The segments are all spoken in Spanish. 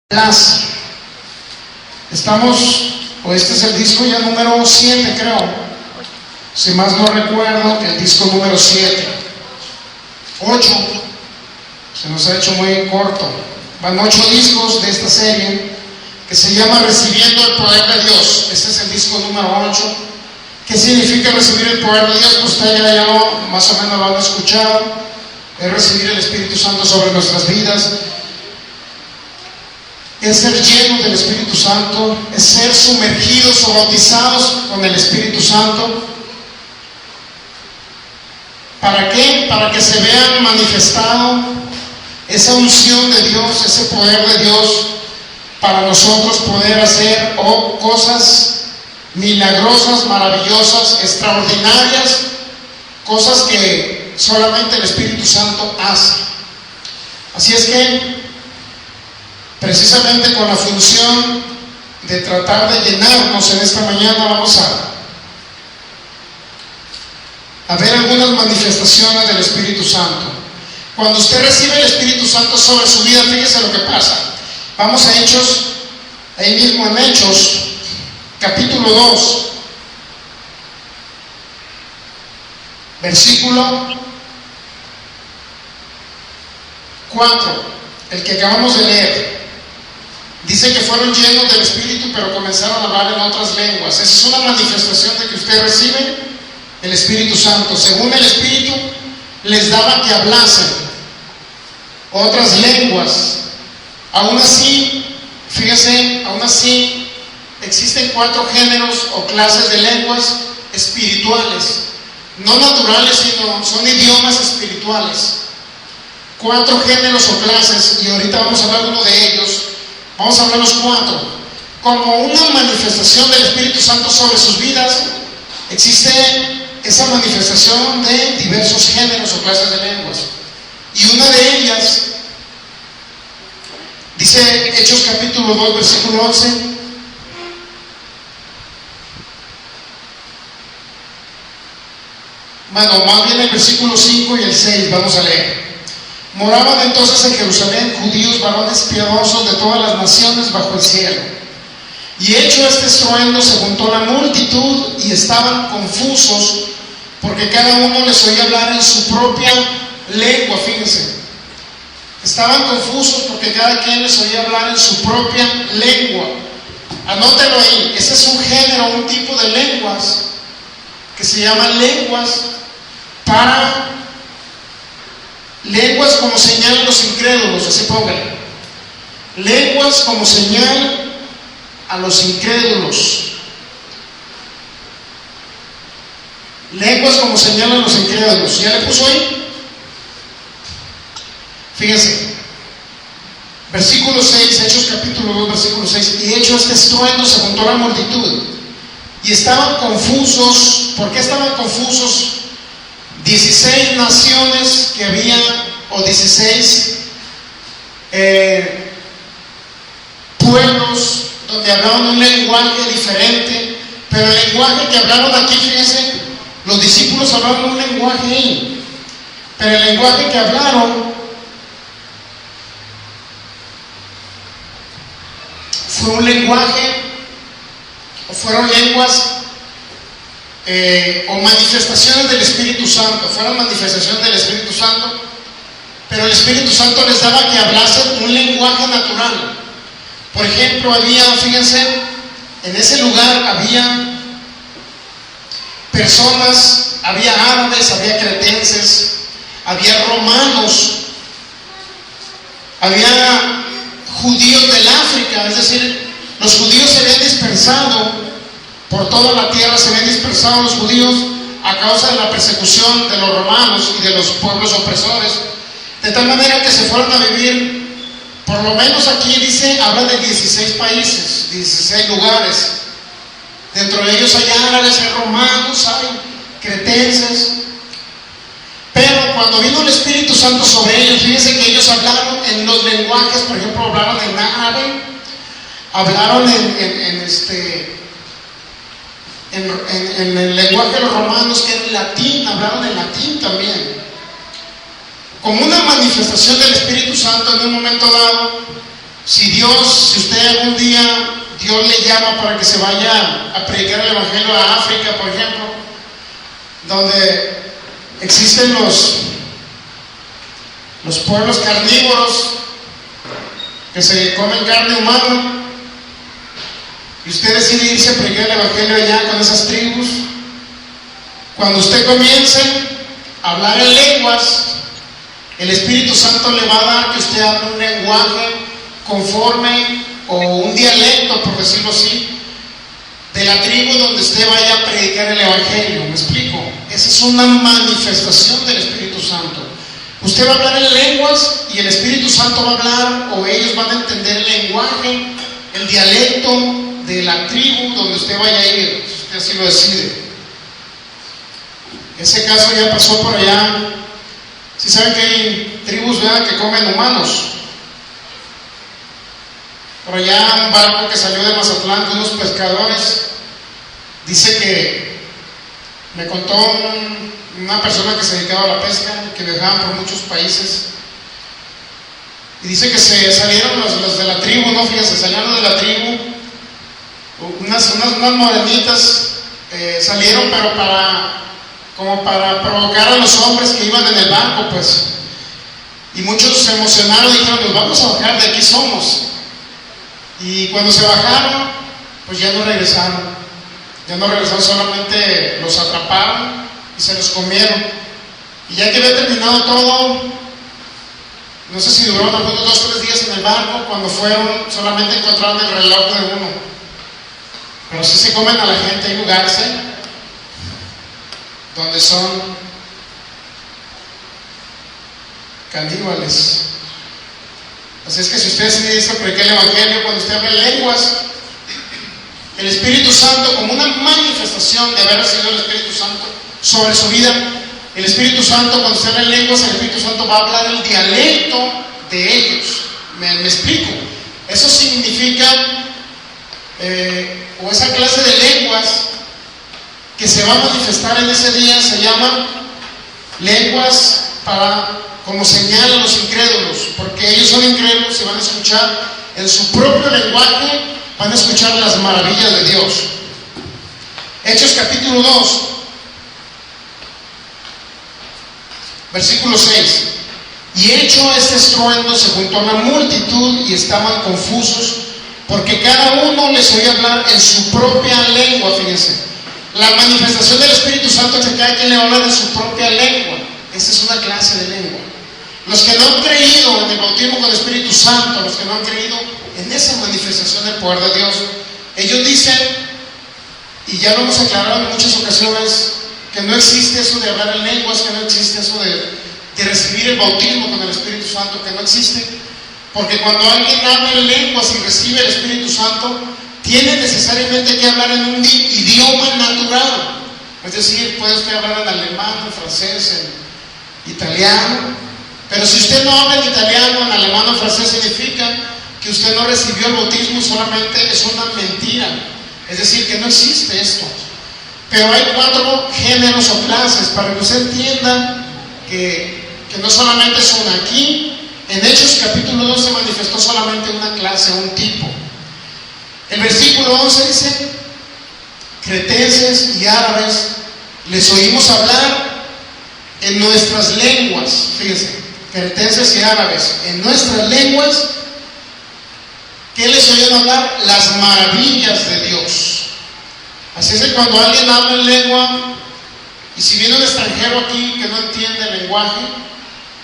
Este es el disco ya número 7, creo, si más no recuerdo, el disco número 7. 8, se nos ha hecho muy corto. Van 8 discos de esta serie que se llama Recibiendo el Poder de Dios. Este es el disco número 8. ¿Qué significa recibir el poder de Dios? Pues ustedes ya más o menos lo han escuchado. Es recibir el Espíritu Santo sobre nuestras vidas, es ser llenos del Espíritu Santo, es ser sumergidos o bautizados con el Espíritu Santo. ¿Para qué? Para que se vean manifestado esa unción de Dios, ese poder de Dios, para nosotros poder hacer cosas milagrosas, maravillosas, extraordinarias, cosas que solamente el Espíritu Santo hace. Así es que precisamente con la función de tratar de llenarnos en esta mañana vamos a ver algunas manifestaciones del Espíritu Santo. Cuando usted recibe el Espíritu Santo sobre su vida, fíjese lo que pasa. Vamos a Hechos, ahí mismo en Hechos, capítulo 2, versículo 4, el que acabamos de leer. Dice que fueron llenos del Espíritu, pero comenzaron a hablar en otras lenguas. Esa es una manifestación de que usted recibe el Espíritu Santo. Según el Espíritu, les daba que hablasen otras lenguas. Aún así, fíjese, existen 4 géneros o clases de lenguas espirituales. No naturales, sino son idiomas espirituales. 4 géneros o clases, y ahorita vamos a hablar de uno de ellos. Vamos a hablar los 4. Como una manifestación del Espíritu Santo sobre sus vidas, existe esa manifestación de diversos géneros o clases de lenguas. Y una de ellas, dice Hechos capítulo 2, versículo 11. Bueno, más bien el versículo 5 y el 6, vamos a leer. Moraban entonces en Jerusalén judíos, varones piadosos de todas las naciones bajo el cielo. Y hecho este estruendo, se juntó la multitud y estaban confusos, porque cada uno les oía hablar en su propia lengua. Fíjense, estaban confusos porque cada quien les oía hablar en su propia lengua. Anótelo ahí, ese es un género, un tipo de lenguas que se llaman lenguas como señal a los incrédulos, así póngale. Lenguas como señal a los incrédulos. Lenguas como señal a los incrédulos. ¿Ya le puso ahí? Fíjense. Versículo 6, Hechos capítulo 2, versículo 6. Y hecho este estruendo, se juntó la multitud. Y estaban confusos. ¿Por qué estaban confusos? 16 naciones que había, o 16 pueblos donde hablaban un lenguaje diferente, pero el lenguaje que hablaron aquí, fíjense, los discípulos hablaron un lenguaje ahí, pero el lenguaje que hablaron fue un lenguaje, o fueron lenguas o manifestaciones del Espíritu Santo. Fueron manifestaciones del Espíritu Santo, pero el Espíritu Santo les daba que hablasen un lenguaje natural. Por ejemplo, fíjense, en ese lugar había personas, había árabes, había cretenses, había romanos, había judíos del África. Es decir, los judíos se habían dispersado por toda la tierra, se habían dispersado los judíos a causa de la persecución de los romanos y de los pueblos opresores, de tal manera que se fueron a vivir, por lo menos aquí dice, habla de 16 países, 16 lugares. Dentro de ellos hay árabes, hay romanos, hay cretenses. Pero cuando vino el Espíritu Santo sobre ellos, fíjense que ellos hablaron en los lenguajes. Por ejemplo, hablaron en árabe, hablaron en el lenguaje de los romanos, que era el latín, hablaron en latín también. Como una manifestación del Espíritu Santo, en un momento dado, Si usted algún día Dios le llama para que se vaya a predicar el Evangelio a África, por ejemplo, donde existen los pueblos carnívoros que se comen carne humana, y usted decide irse a predicar el Evangelio allá con esas tribus, cuando usted comience a hablar en lenguas, el Espíritu Santo le va a dar que usted hable un lenguaje conforme, o un dialecto, por decirlo así, de la tribu donde usted vaya a predicar el Evangelio. ¿Me explico? Esa es una manifestación del Espíritu Santo. Usted va a hablar en lenguas y el Espíritu Santo va a hablar, o ellos van a entender el lenguaje, el dialecto de la tribu donde usted vaya a ir, si usted así lo decide. Ese caso ya pasó por allá. Si saben que hay tribus, ¿verdad?, que comen humanos. Por allá un barco que salió de Mazatlán con unos pescadores, dice que me contó una persona que se dedicaba a la pesca, que viajaban por muchos países, y dice que se salieron los de la tribu, no, fíjense, salieron de la tribu, unas morenitas, salieron, pero como para provocar a los hombres que iban en el barco, pues, y muchos se emocionaron y dijeron, nos vamos a bajar, de aquí somos. Y cuando se bajaron, pues ya no regresaron, solamente los atraparon y se los comieron. Y ya que había terminado todo, no sé si duró algunos 2 o 3 días en el barco, cuando fueron solamente encontraron el reloj de uno. Pero sí se comen a la gente. Hay lugares donde son caníbales. Así es que si usted se dice predicar el Evangelio, cuando usted habla en lenguas, el Espíritu Santo, como una manifestación de haber recibido el Espíritu Santo sobre su vida, el Espíritu Santo, cuando usted habla en lenguas, el Espíritu Santo va a hablar el dialecto de ellos. ¿Me explico? Eso significa, o esa clase de lenguas que se va a manifestar en ese día, se llama lenguas como señal a los incrédulos, porque ellos son incrédulos y van a escuchar en su propio lenguaje, van a escuchar las maravillas de Dios. Hechos capítulo 2, versículo 6. Y hecho este estruendo, se juntó la multitud y estaban confusos, porque cada uno les oía hablar en su propia lengua. Fíjense, la manifestación del Espíritu Santo es que cada quien le va a hablar en su propia lengua. Esa es una clase de lengua. Los que no han creído en el bautismo con el Espíritu Santo, los que no han creído en esa manifestación del poder de Dios, ellos dicen, y ya lo hemos aclarado en muchas ocasiones, que no existe eso de hablar en lenguas, que no existe eso de recibir el bautismo con el Espíritu Santo, que no existe, porque cuando alguien habla en lenguas y recibe el Espíritu Santo, tiene necesariamente que hablar en un idioma natural. Es decir, puede usted hablar en alemán, en francés, en italiano, pero si usted no habla en italiano, en alemán o francés, significa que usted no recibió el bautismo, solamente es una mentira. Es decir, que no existe esto. Pero hay 4 géneros o clases para que usted entienda que no solamente es una. Aquí, en Hechos capítulo 2, se manifestó solamente una clase, un tipo. El versículo 11 dice, cretenses y árabes les oímos hablar en nuestras lenguas. Fíjense, cretenses y árabes en nuestras lenguas, ¿qué les oían hablar? Las maravillas de Dios. Así es que cuando alguien habla en lengua, y si viene un extranjero aquí que no entiende el lenguaje,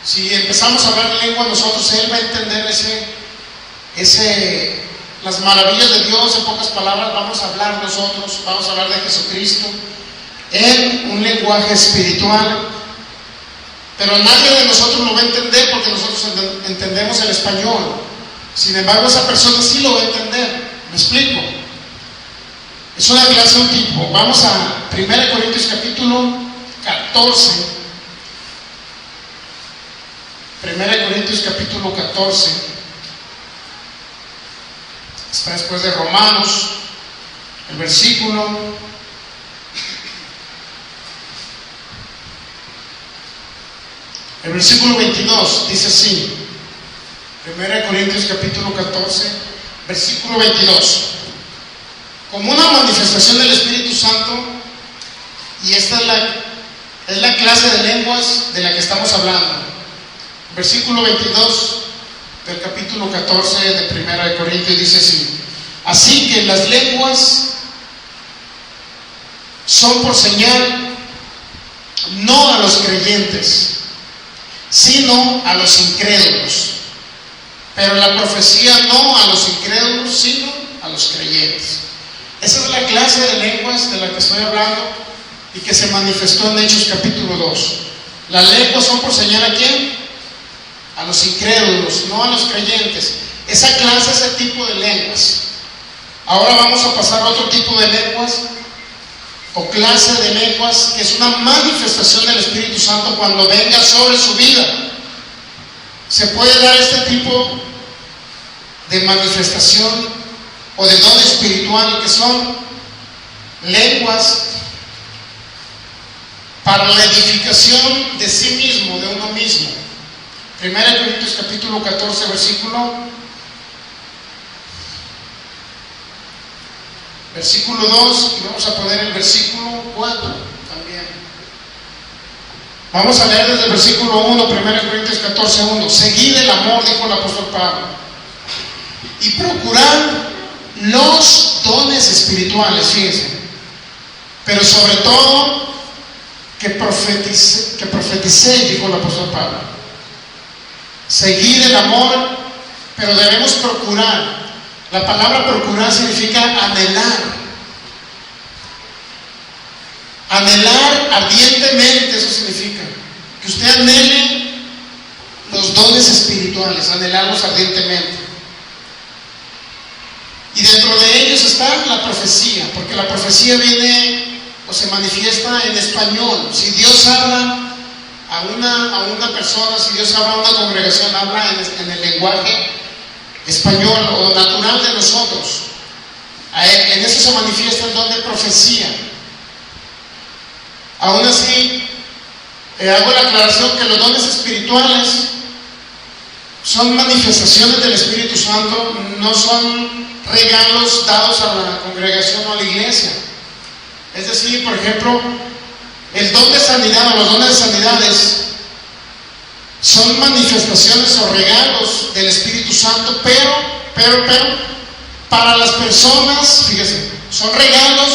si empezamos a hablar en lengua nosotros, él va a entender las maravillas de Dios. En pocas palabras, vamos a hablar nosotros, vamos a hablar de Jesucristo en un lenguaje espiritual, pero nadie de nosotros lo va a entender porque nosotros entendemos el español. Sin embargo, esa persona sí lo va a entender. ¿Me explico? Es una clase, un tipo. Vamos a 1 Corintios capítulo 14. 1 Corintios capítulo 14. Está después de Romanos. El versículo 22 dice así. 1 Corintios capítulo 14, versículo 22. Como una manifestación del Espíritu Santo, y esta es la clase de lenguas de la que estamos hablando. Versículo 22 del capítulo 14 de 1 Corintios dice así: así que las lenguas son por señal no a los creyentes, sino a los incrédulos, pero la profecía no a los incrédulos, sino a los creyentes. Esa es la clase de lenguas de la que estoy hablando y que se manifestó en Hechos capítulo 2. Las lenguas son por señal ¿a quién? A los incrédulos, no a los creyentes. Esa clase, ese tipo de lenguas. Ahora vamos a pasar a otro tipo de lenguas o clase de lenguas, que es una manifestación del Espíritu Santo cuando venga sobre su vida. Se puede dar este tipo de manifestación o de don espiritual, que son lenguas para la edificación de sí mismo, de uno mismo. 1 Corintios capítulo 14, versículo 2, y vamos a poner el versículo 4 también. Vamos a leer desde el versículo 1, 1 Corintios 14, 1. Seguid el amor, dijo el apóstol Pablo, y procurad los dones espirituales, fíjense, pero sobre todo que profeticéis, dijo el apóstol Pablo. Seguid el amor, pero debemos procurar. La palabra procurar significa anhelar. Anhelar ardientemente, eso significa que usted anhele los dones espirituales, anhelarlos ardientemente. Y dentro de ellos está la profecía, porque la profecía viene o se manifiesta en español. Si Dios habla a una persona, si Dios habla a una congregación, habla en el lenguaje español o natural de nosotros. En eso se manifiesta el don de profecía. Aún así, hago la aclaración que los dones espirituales son manifestaciones del Espíritu Santo, no son regalos dados a la congregación o a la iglesia. Es decir, por ejemplo, el don de sanidad o los dones de sanidades son manifestaciones o regalos del Espíritu Santo, pero para las personas, fíjense, son regalos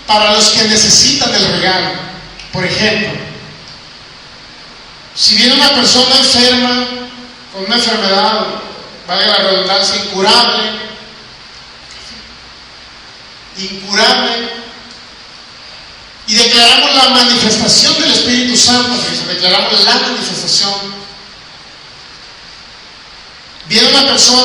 para los que necesitan el regalo. Por ejemplo, si viene una persona enferma con una enfermedad, valga la redundancia, incurable, y declaramos la manifestación del Espíritu Santo, fíjense, declaramos la manifestación. Viene una persona